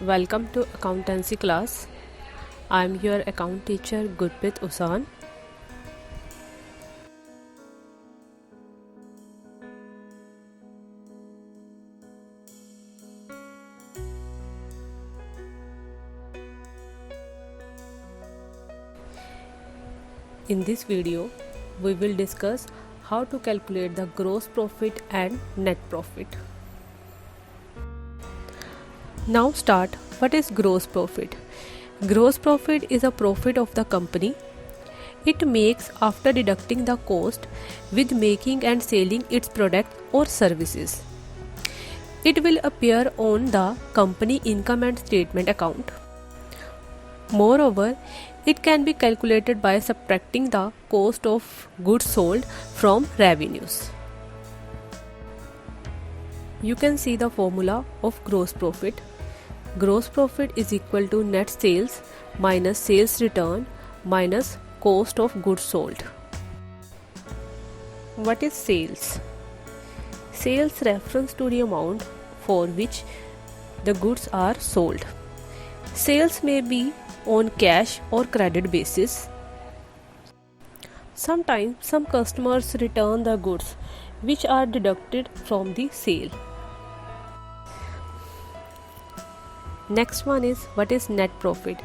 Welcome to accountancy class. I am your account teacher Gurpreet Usan. In this video, we will discuss how to calculate the gross profit and net profit. Now start. What is gross profit? Gross profit is a profit of the company. It makes after deducting the cost with making and selling its product or services. It will appear on the company income and statement account. Moreover, it can be calculated by subtracting the cost of goods sold from revenues. You can see the formula of gross profit. Gross profit is equal to net sales minus sales return minus cost of goods sold. What is sales? Sales refers to the amount for which the goods are sold. Sales may be on cash or credit basis. Sometimes some customers return the goods which are deducted from the sale. Next one is what is net profit?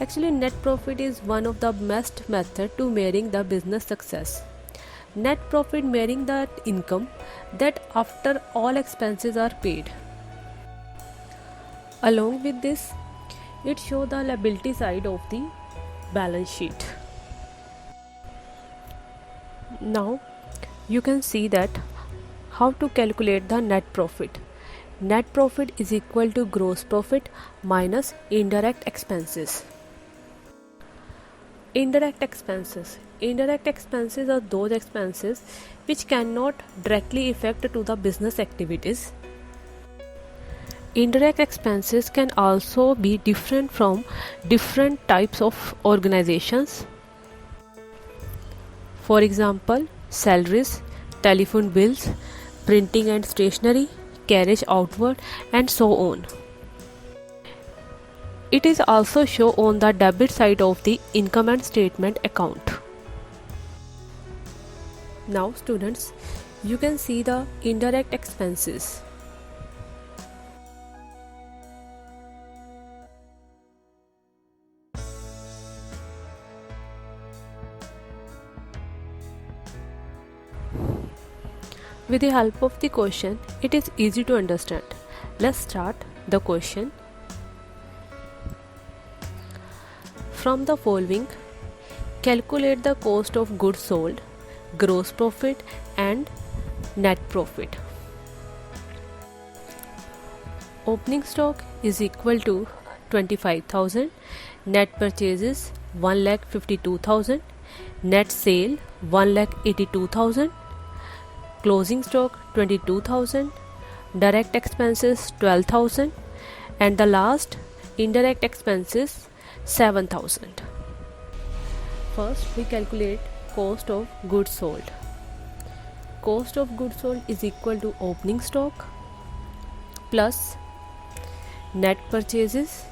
Actually, net profit is one of the best method to measuring the business success. Net profit measuring the income that after all expenses are paid. Along with this, it shows the liability side of the balance sheet. Now you can see that how to calculate the net profit. Net profit is equal to gross profit minus indirect expenses. Indirect expenses. Indirect expenses are those expenses which cannot directly affect to the business activities. Indirect expenses can also be different from different types of organizations. For example, salaries, telephone bills, printing and stationery, carriage outward, and so on. It is also shown on the debit side of the income and statement account. Now students, you can see the indirect expenses. With the help of the question, it is easy to understand. Let's start the question. From the following, calculate the cost of goods sold, gross profit and net profit. Opening stock is equal to 25,000, net purchases 1,52,000, net sale 1,82,000, closing stock 22,000, direct expenses 12,000, and the last indirect expenses 7,000. First we calculate cost of goods sold. Cost of goods sold is equal to opening stock plus net purchases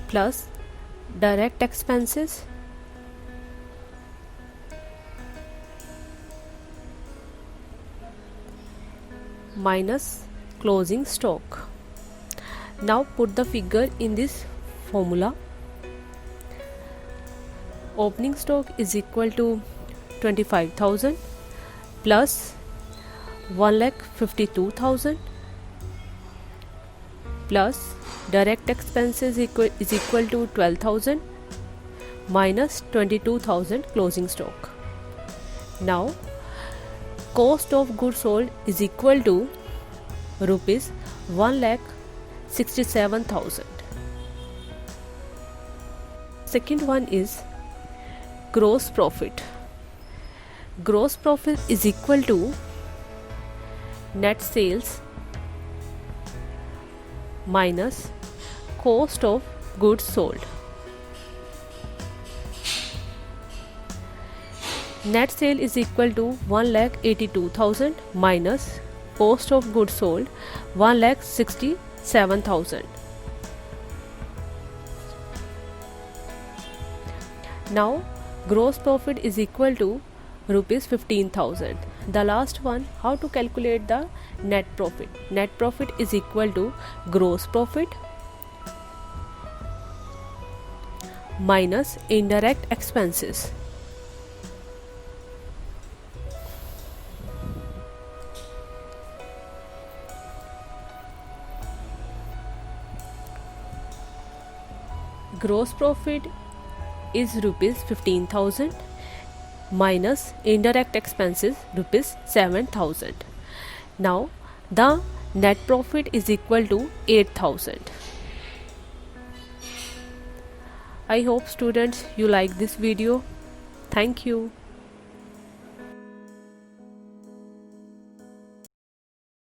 plus direct expenses minus closing stock. Now put the figure in this formula. Opening stock is equal to 25,000 plus 1,52,000 plus direct expenses is equal to 12,000 minus 22,000 closing stock. Now cost of goods sold is equal to rupees 1,67,000. Second one is gross profit. Gross profit is equal to net sales minus cost of goods sold. Net sale is equal to 1,82,000 minus cost of goods sold 1,67,000. Now gross profit is equal to rupees 15,000. The last one, how to calculate the net profit. Net profit is equal to gross profit minus indirect expenses. Gross profit is rupees 15,000 minus indirect expenses rupees 7,000. Now the net profit is equal to 8,000. I hope students you like this video. Thank you.